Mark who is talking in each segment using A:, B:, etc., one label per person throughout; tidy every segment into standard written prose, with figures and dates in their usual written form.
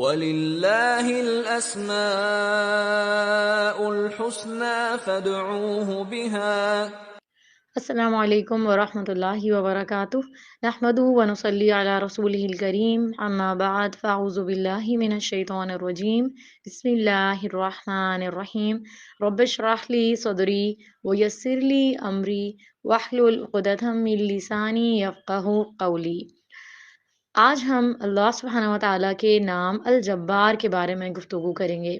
A: وَلِلَّهِ الْأَسْمَاءُ الْحُسْنَى فَادْعُوهُ بِهَا.
B: السلام علیکم ورحمۃ اللہ وبرکاتہ، نحمدہ ونصلی علی رسولہ الکریم، اما بعد فاعوذ باللہ من الشیطان الرجیم، بسم اللہ الرحمن الرحیم، رب اشرح لی صدری ویسر لی امری واحلل عقدۃ من لسانی یفقہوا قولی۔ آج ہم اللہ سبحانہ و تعالیٰ کے نام الجبار کے بارے میں گفتگو کریں گے۔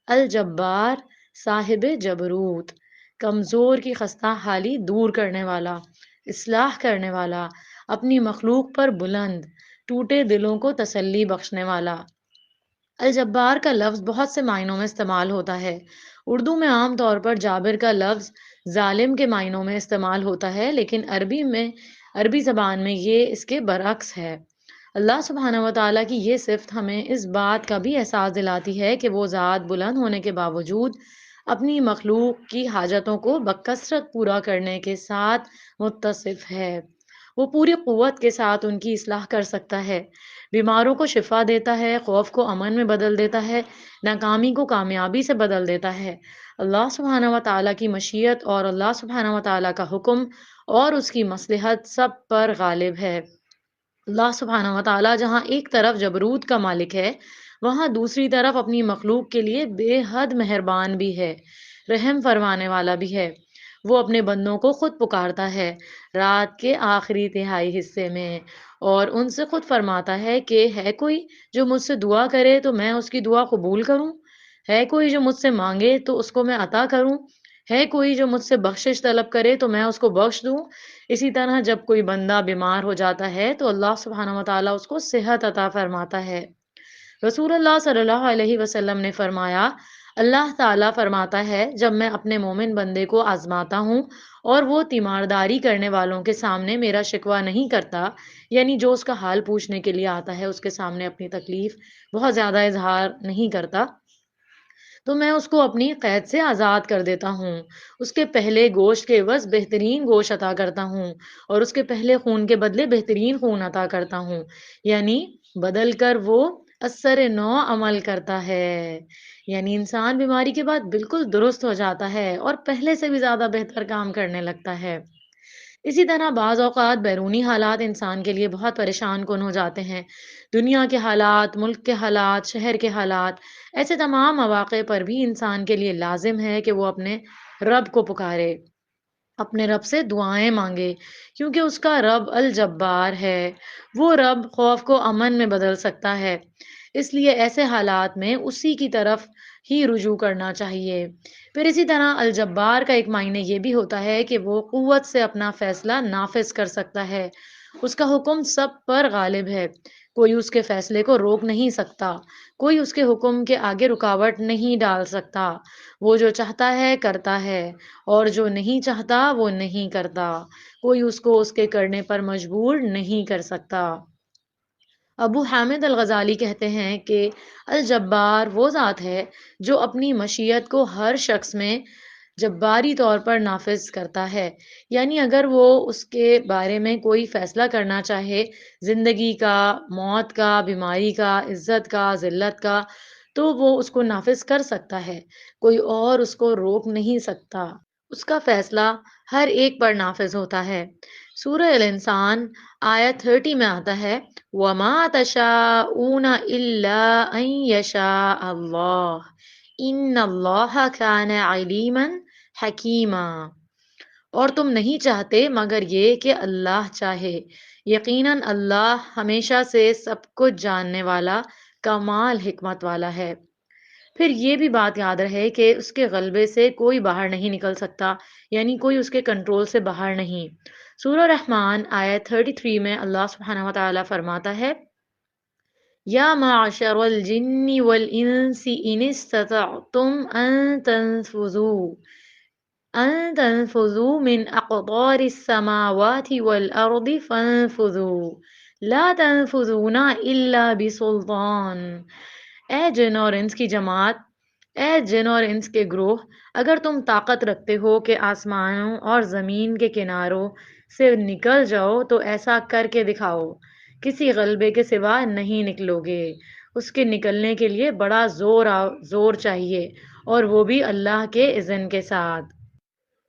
B: الجبار، صاحب جبروت، کمزور کی خستہ حالی دور کرنے والا، اصلاح کرنے والا، اپنی مخلوق پر بلند، ٹوٹے دلوں کو تسلی بخشنے والا۔ الجبار کا لفظ بہت سے معنوں میں استعمال ہوتا ہے۔ اردو میں عام طور پر جابر کا لفظ ظالم کے معنوں میں استعمال ہوتا ہے، لیکن عربی زبان میں یہ اس کے برعکس ہے۔ اللہ سبحانہ و تعالیٰ کی یہ صفت ہمیں اس بات کا بھی احساس دلاتی ہے کہ وہ ذات بلند ہونے کے باوجود اپنی مخلوق کی حاجتوں کو بکثرت پورا کرنے کے ساتھ متصف ہے۔ وہ پوری قوت کے ساتھ ان کی اصلاح کر سکتا ہے، بیماروں کو شفا دیتا ہے، خوف کو امن میں بدل دیتا ہے، ناکامی کو کامیابی سے بدل دیتا ہے۔ اللہ سبحانہ و تعالیٰ کی مشیت اور اللہ سبحانہ و تعالیٰ کا حکم اور اس کی مصلحت سب پر غالب ہے۔ اللہ سبحانہ و تعالیٰ جہاں ایک طرف جبروت کا مالک ہے، وہاں دوسری طرف اپنی مخلوق کے لیے بے حد مہربان بھی ہے، رحم فرمانے والا بھی ہے۔ وہ اپنے بندوں کو خود پکارتا ہے رات کے آخری تہائی حصے میں، اور ان سے خود فرماتا ہے کہ ہے کوئی جو مجھ سے دعا کرے تو میں اس کی دعا قبول کروں، ہے کوئی جو مجھ سے مانگے تو اس کو میں عطا کروں، ہے کوئی جو مجھ سے بخشش طلب کرے تو میں اس کو بخش دوں۔ اسی طرح جب کوئی بندہ بیمار ہو جاتا ہے تو اللہ سبحانہ و تعالیٰ اس کو صحت عطا فرماتا ہے۔ رسول اللہ صلی اللہ علیہ وسلم نے فرمایا، اللہ تعالیٰ فرماتا ہے جب میں اپنے مومن بندے کو آزماتا ہوں اور وہ تیمارداری کرنے والوں کے سامنے میرا شکوہ نہیں کرتا، یعنی جو اس کا حال پوچھنے کے لیے آتا ہے اس کے سامنے اپنی تکلیف بہت زیادہ اظہار نہیں کرتا، تو میں اس کو اپنی قید سے آزاد کر دیتا ہوں، اس کے پہلے گوشت کے عوض بہترین گوشت عطا کرتا ہوں، اور اس کے پہلے خون کے بدلے بہترین خون عطا کرتا ہوں، یعنی بدل کر وہ اثر نو عمل کرتا ہے، یعنی انسان بیماری کے بعد بالکل درست ہو جاتا ہے اور پہلے سے بھی زیادہ بہتر کام کرنے لگتا ہے۔ اسی طرح بعض اوقات بیرونی حالات انسان کے لیے بہت پریشان کن ہو جاتے ہیں، دنیا کے حالات، ملک کے حالات، شہر کے حالات، ایسے تمام مواقع پر بھی انسان کے لیے لازم ہے کہ وہ اپنے رب کو پکارے، اپنے رب سے دعائیں مانگے، کیونکہ اس کا رب الجبار ہے۔ وہ رب خوف کو امن میں بدل سکتا ہے، اس لیے ایسے حالات میں اسی کی طرف ہی رجوع کرنا چاہیے۔ پھر اسی طرح الجبار کا ایک معنی یہ بھی ہوتا ہے کہ وہ قوت سے اپنا فیصلہ نافذ کر سکتا ہے، اس کا حکم سب پر غالب ہے، کوئی اس کے فیصلے کو روک نہیں سکتا، کوئی اس کے حکم کے آگے رکاوٹ نہیں ڈال سکتا۔ وہ جو چاہتا ہے کرتا ہے، اور جو نہیں چاہتا وہ نہیں کرتا، کوئی اس کو اس کے کرنے پر مجبور نہیں کر سکتا۔ ابو حامد الغزالی کہتے ہیں کہ الجبار وہ ذات ہے جو اپنی مشیت کو ہر شخص میں جباری طور پر نافذ کرتا ہے، یعنی اگر وہ اس کے بارے میں کوئی فیصلہ کرنا چاہے، زندگی کا، موت کا، بیماری کا، عزت کا، ذلت کا، تو وہ اس کو نافذ کر سکتا ہے، کوئی اور اس کو روک نہیں سکتا، اس کا فیصلہ ہر ایک پر نافذ ہوتا ہے۔ سورہ الانسان آیت 30 میں آتا ہے، وَمَا تَشَاءُونَ إِلَّا أَن يَشَاءَ اللَّهُ إِنَّ اللَّهَ كَانَ عَلِيمًا حَكِيمًا، اور تم نہیں چاہتے مگر یہ کہ اللہ چاہے، یقیناً اللہ ہمیشہ سے سب کچھ جاننے والا، کمال حکمت والا ہے۔ پھر یہ بھی بات یاد رہے کہ اس کے غلبے سے کوئی باہر نہیں نکل سکتا، یعنی کوئی اس کے کنٹرول سے باہر نہیں۔ سورہ رحمان آیت 33 میں اللہ سبحانہ و تعالیٰ فرماتا ہے، یا معشر الجن والانس ان استطعتم ان تنفذوا من اقطار السماوات والارض فانفذوا لا تنفذون الا بسلطان۔ اے جن اور انس کی جماعت، اے جن اور انس کے گروہ، اگر تم طاقت رکھتے ہو کہ آسمانوں اور زمین کے کناروں سے نکل جاؤ تو ایسا کر کے دکھاؤ، کسی غلبے کے سوا نہیں نکلو گے، اس کے نکلنے کے لیے بڑا زور چاہیے، اور وہ بھی اللہ کے اذن کے ساتھ۔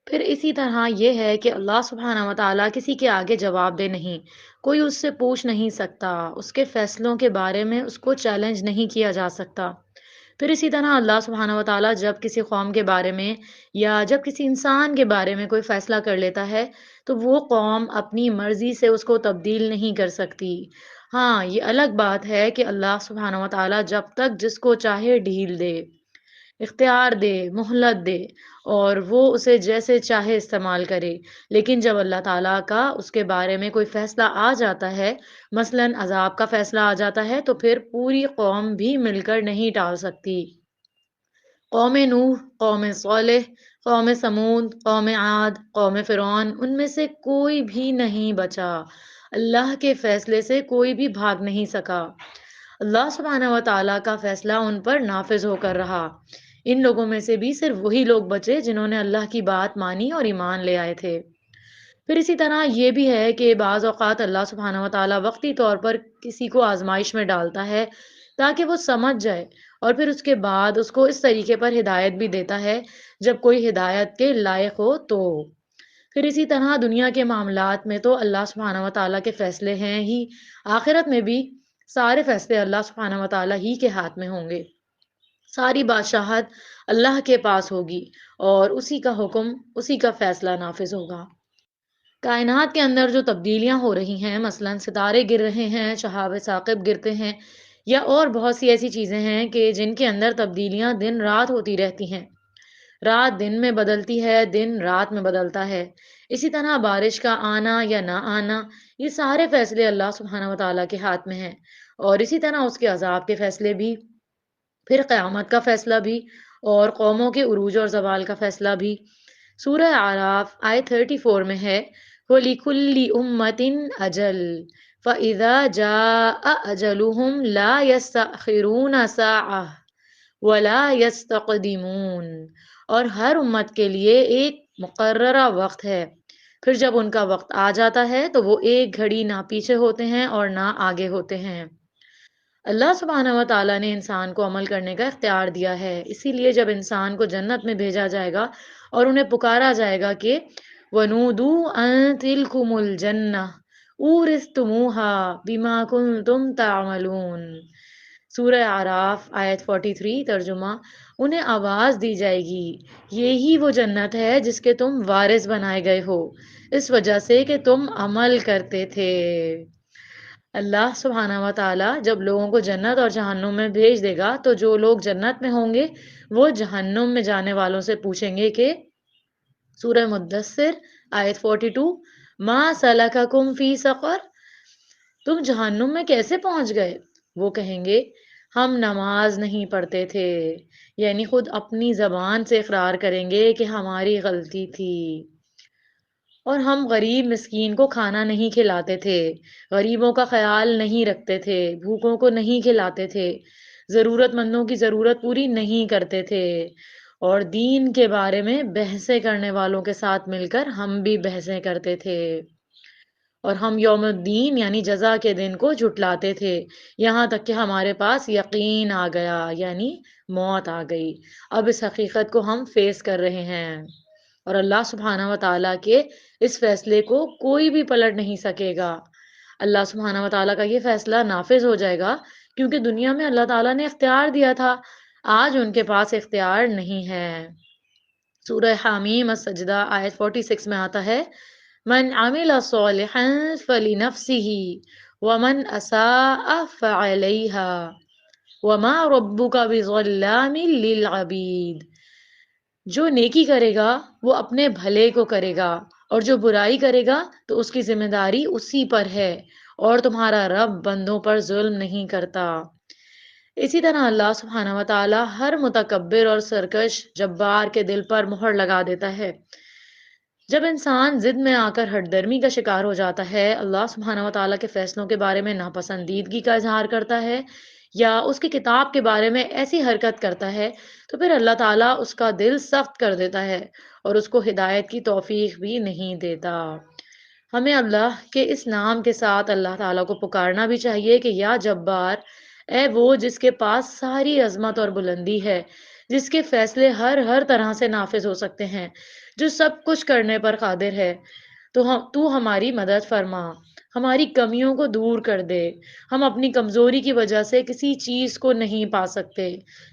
B: پھر اسی طرح یہ ہے کہ اللہ سبحانہ و تعالیٰ کسی کے آگے جواب دہ نہیں، کوئی اس سے پوچھ نہیں سکتا، اس کے فیصلوں کے بارے میں اس کو چیلنج نہیں کیا جا سکتا۔ پھر اسی طرح اللہ سبحانہ و تعالیٰ جب کسی قوم کے بارے میں یا جب کسی انسان کے بارے میں کوئی فیصلہ کر لیتا ہے تو وہ قوم اپنی مرضی سے اس کو تبدیل نہیں کر سکتی۔ ہاں، یہ الگ بات ہے کہ اللہ سبحانہ و تعالیٰ جب تک جس کو چاہے ڈھیل دے، اختیار دے، مہلت دے، اور وہ اسے جیسے چاہے استعمال کرے، لیکن جب اللہ تعالیٰ کا اس کے بارے میں کوئی فیصلہ آ جاتا ہے، مثلاً عذاب کا فیصلہ آ جاتا ہے، تو پھر پوری قوم بھی مل کر نہیں ٹال سکتی۔ قوم نوح، قوم صالح، قوم سمود، قوم عاد، قوم فرعون، ان میں سے کوئی بھی نہیں بچا، اللہ کے فیصلے سے کوئی بھی بھاگ نہیں سکا۔ اللہ سبحانہ و تعالیٰ کا فیصلہ ان پر نافذ ہو کر رہا۔ ان لوگوں میں سے بھی صرف وہی لوگ بچے جنہوں نے اللہ کی بات مانی اور ایمان لے آئے تھے۔ پھر اسی طرح یہ بھی ہے کہ بعض اوقات اللہ سبحانہ و تعالیٰ وقتی طور پر کسی کو آزمائش میں ڈالتا ہے تاکہ وہ سمجھ جائے، اور پھر اس کے بعد اس کو اس طریقے پر ہدایت بھی دیتا ہے جب کوئی ہدایت کے لائق ہو تو۔ پھر اسی طرح دنیا کے معاملات میں تو اللہ سبحانہ و تعالیٰ کے فیصلے ہیں ہی، آخرت میں بھی سارے فیصلے اللہ سبحانہ و تعالیٰ ہی کے ہاتھ میں ہوں گے۔ ساری بادشاہت اللہ کے پاس ہوگی اور اسی کا حکم، اسی کا فیصلہ نافذ ہوگا۔ کائنات کے اندر جو تبدیلیاں ہو رہی ہیں، مثلاً ستارے گر رہے ہیں، شہاب ثاقب گرتے ہیں، یا اور بہت سی ایسی چیزیں ہیں کہ جن کے اندر تبدیلیاں دن رات ہوتی رہتی ہیں، رات دن میں بدلتی ہے، دن رات میں بدلتا ہے۔ اسی طرح بارش کا آنا یا نہ آنا، یہ سارے فیصلے اللہ سبحانہ و تعالیٰ کے ہاتھ میں ہیں، اور اسی طرح اس کے عذاب کے فیصلے بھی، پھر قیامت کا فیصلہ بھی، اور قوموں کے عروج اور زوال کا فیصلہ بھی۔ سورہ اعراف آیت 34 میں ہے، وَلِكُلِّ أُمَّةٍ أَجَلٌ فَإِذَا جَاءَ أَجَلُهُمْ لَا يَسْتَأْخِرُونَ سَاعَةً وَلَا يَسْتَقْدِمُونَ، اور ہر امت کے لیے ایک مقررہ وقت ہے، پھر جب ان کا وقت آ جاتا ہے تو وہ ایک گھڑی نہ پیچھے ہوتے ہیں اور نہ آگے ہوتے ہیں۔ اللہ سبحانہ و تعالیٰ نے انسان کو عمل کرنے کا اختیار دیا ہے، اسی لیے جب انسان کو جنت میں بھیجا جائے گا اور انہیں پکارا جائے گا کہ وَنُودُوا أَن تِلْكُمُ الْجَنَّةُ أُورِثْتُمُوهَا بِمَا كُنتُمْ تَعْمَلُونَ۔ سورہ اعراف آیت 43 ترجمہ، انہیں آواز دی جائے گی، یہی وہ جنت ہے جس کے تم وارث بنائے گئے ہو اس وجہ سے کہ تم عمل کرتے تھے۔ اللہ سبحانہ و تعالیٰ جب لوگوں کو جنت اور جہنم میں بھیج دے گا تو جو لوگ جنت میں ہوں گے وہ جہنم میں جانے والوں سے پوچھیں گے کہ سورہ مدثر آیت 42، ما سلککم فی سقر، تم جہنم میں کیسے پہنچ گئے؟ وہ کہیں گے ہم نماز نہیں پڑھتے تھے، یعنی خود اپنی زبان سے اقرار کریں گے کہ ہماری غلطی تھی، اور ہم غریب مسکین کو کھانا نہیں کھلاتے تھے، غریبوں کا خیال نہیں رکھتے تھے، بھوکوں کو نہیں کھلاتے تھے، ضرورت مندوں کی ضرورت پوری نہیں کرتے تھے، اور دین کے بارے میں بحثیں کرنے والوں کے ساتھ مل کر ہم بھی بحثیں کرتے تھے، اور ہم یوم الدین یعنی جزا کے دن کو جھٹلاتے تھے، یہاں تک کہ ہمارے پاس یقین آ گیا، یعنی موت آ گئی۔ اب اس حقیقت کو ہم فیس کر رہے ہیں، اور اللہ سبحانہ و تعالیٰ کے اس فیصلے کو کوئی بھی پلٹ نہیں سکے گا۔ اللہ سبحانہ و تعالیٰ کا یہ فیصلہ نافذ ہو جائے گا کیونکہ دنیا میں اللہ تعالیٰ نے اختیار دیا تھا، آج ان کے پاس اختیار نہیں ہے۔ سورہ حامیم السجدہ آیت 46 میں آتا ہے، من عمل صالحا فلنفسه ومن اساء فعليها وما ربك بظلام للعبید، جو نیکی کرے گا وہ اپنے بھلے کو کرے گا، اور جو برائی کرے گا تو اس کی ذمہ داری اسی پر ہے، اور تمہارا رب بندوں پر ظلم نہیں کرتا۔ اسی طرح اللہ سبحانہ و تعالیٰ ہر متکبر اور سرکش جبار کے دل پر مہر لگا دیتا ہے۔ جب انسان ضد میں آ کر ہٹ درمی کا شکار ہو جاتا ہے، اللہ سبحانہ و تعالیٰ کے فیصلوں کے بارے میں ناپسندیدگی کا اظہار کرتا ہے یا اس کی کتاب کے بارے میں ایسی حرکت کرتا ہے، تو پھر اللہ تعالیٰ اس کا دل سخت کر دیتا ہے اور اس کو ہدایت کی توفیق بھی نہیں دیتا۔ ہمیں اللہ کے اس نام کے ساتھ اللہ تعالیٰ کو پکارنا بھی چاہیے کہ یا جبار، اے وہ جس کے پاس ساری عظمت اور بلندی ہے، جس کے فیصلے ہر طرح سے نافذ ہو سکتے ہیں، جو سب کچھ کرنے پر قادر ہے، تو ہماری مدد فرما، ہماری کمیوں کو دور کر دے۔ ہم اپنی کمزوری کی وجہ سے کسی چیز کو نہیں پا سکتے،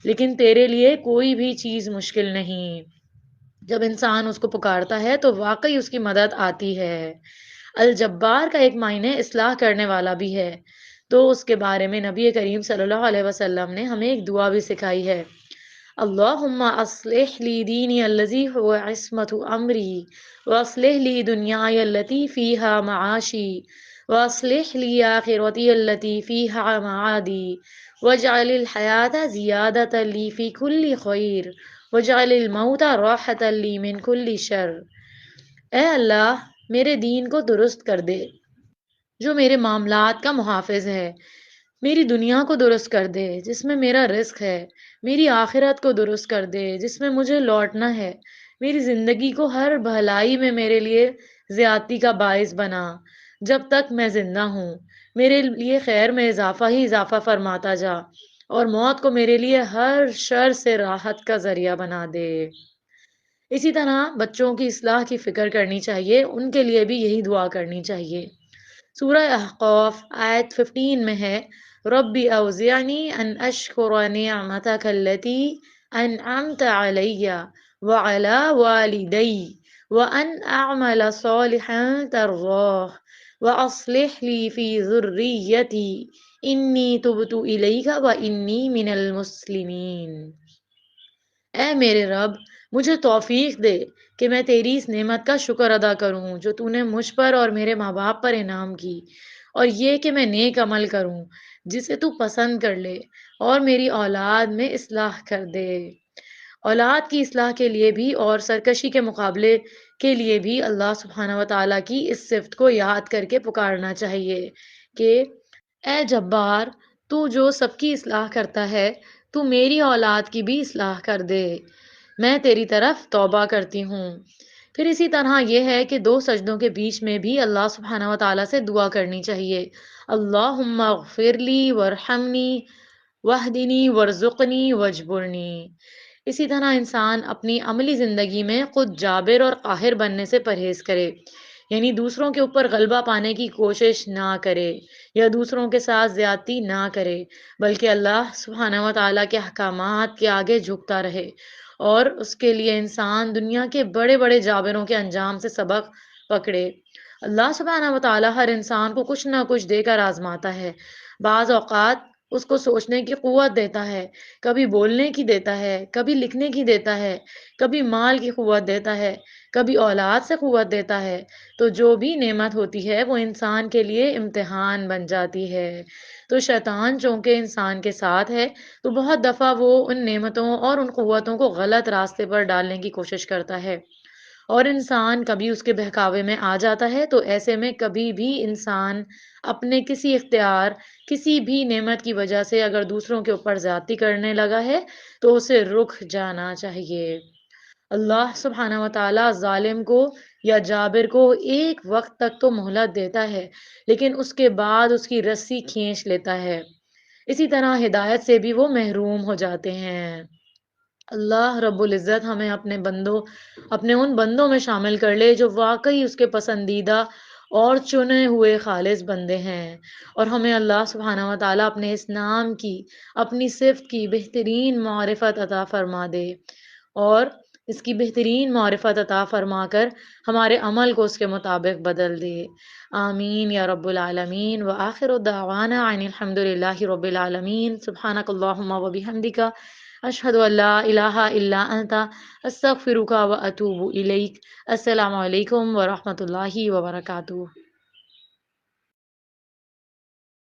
B: لیکن تیرے لیے کوئی بھی چیز مشکل نہیں۔ جب انسان اس کو پکارتا ہے تو واقعی اس کی مدد آتی ہے۔ الجبار کا ایک معنی اصلاح کرنے والا بھی ہے، تو اس کے بارے میں نبی کریم صلی اللہ علیہ وسلم نے ہمیں ایک دعا بھی سکھائی ہے۔ اللہم اصلح لی دینی الذی هو عصمت امری واصلح لی دنیای التي فیہا معاشی واصلح لی آخرتی التي فیہا معادی واجعل الحیاة زیادة لی فی کل خیر واجعل الموت راحة لی من کل شر۔ اے اللہ، میرے دین کو درست کر دے جو میرے معاملات کا محافظ ہے، میری دنیا کو درست کر دے جس میں میرا رزق ہے، میری آخرت کو درست کر دے جس میں مجھے لوٹنا ہے، میری زندگی کو ہر بھلائی میں میرے لیے زیادتی کا باعث بنا۔ جب تک میں زندہ ہوں میرے لیے خیر میں اضافہ ہی اضافہ فرماتا جا، اور موت کو میرے لیے ہر شر سے راحت کا ذریعہ بنا دے۔ اسی طرح بچوں کی اصلاح کی فکر کرنی چاہیے، ان کے لیے بھی یہی دعا کرنی چاہیے۔ سورہ احقاف آیت 15 میں ہے، ربی اوزعنی ان اشکر نعمتک التی انعمت علی وعلی والدی وان اعمل صالحا ترضاہ واصلح لی فی ذریتی انی تبت الیک وانی من المسلمین۔ اے میرے رب، مجھے توفیق دے کہ میں تیری اس نعمت کا شکر ادا کروں جو تو نے مجھ پر اور میرے ماں باپ پر انعام کی، اور یہ کہ میں نیک عمل کروں جسے تو پسند کر لے، اور میری اولاد میں اصلاح کر دے۔ اولاد کی اصلاح کے لیے بھی اور سرکشی کے مقابلے کے لیے بھی اللہ سبحانہ و تعالیٰ کی اس صفت کو یاد کر کے پکارنا چاہیے کہ اے جبار، تو جو سب کی اصلاح کرتا ہے، تو میری اولاد کی بھی اصلاح کر دے، میں تیری طرف توبہ کرتی ہوں۔ پھر اسی طرح یہ ہے کہ دو سجدوں کے بیچ میں بھی اللہ سبحانہ و تعالیٰ سے دعا کرنی چاہیے، اللہم اغفر لی ورحمنی واہدنی ورزقنی وجبرنی۔ اسی طرح انسان اپنی عملی زندگی میں خود جابر اور قاہر بننے سے پرہیز کرے، یعنی دوسروں کے اوپر غلبہ پانے کی کوشش نہ کرے یا دوسروں کے ساتھ زیادتی نہ کرے، بلکہ اللہ سبحانہ و تعالیٰ کے احکامات کے آگے جھکتا رہے، اور اس کے لیے انسان دنیا کے بڑے بڑے جابروں کے انجام سے سبق پکڑے۔ اللہ سبحانہ و تعالیٰ ہر انسان کو کچھ نہ کچھ دے کر آزماتا ہے۔ بعض اوقات اس کو سوچنے کی قوت دیتا ہے، کبھی بولنے کی دیتا ہے، کبھی لکھنے کی دیتا ہے، کبھی مال کی قوت دیتا ہے، کبھی اولاد سے قوت دیتا ہے، تو جو بھی نعمت ہوتی ہے وہ انسان کے لیے امتحان بن جاتی ہے۔ تو شیطان چونکہ انسان کے ساتھ ہے، تو بہت دفعہ وہ ان نعمتوں اور ان قوتوں کو غلط راستے پر ڈالنے کی کوشش کرتا ہے، اور انسان کبھی اس کے بہکاوے میں آ جاتا ہے۔ تو ایسے میں کبھی بھی انسان اپنے کسی اختیار، کسی بھی نعمت کی وجہ سے اگر دوسروں کے اوپر زیادتی کرنے لگا ہے تو اسے رک جانا چاہیے۔ اللہ سبحانہ و تعالیٰ ظالم کو یا جابر کو ایک وقت تک تو مہلت دیتا ہے، لیکن اس کے بعد اس کی رسی کھینچ لیتا ہے۔ اسی طرح ہدایت سے بھی وہ محروم ہو جاتے ہیں۔ اللہ رب العزت ہمیں اپنے ان بندوں میں شامل کر لے جو واقعی اس کے پسندیدہ اور چنے ہوئے خالص بندے ہیں، اور ہمیں اللہ سبحانہ و تعالیٰ اپنے اس نام کی، اپنی صفت کی بہترین معرفت عطا فرما دے، اور اس کی بہترین معرفت عطا فرما کر ہمارے عمل کو اس کے مطابق بدل دے۔ آمین یا رب العالمین، وآخر دعوانا عن الحمد للہ رب العالمین، سبحانک اللہم و بحمدک، اشہد ان لا الہ الا انت، استغفرک و اتوب الیک۔ السلام علیکم ورحمۃ اللہ وبرکاتہ۔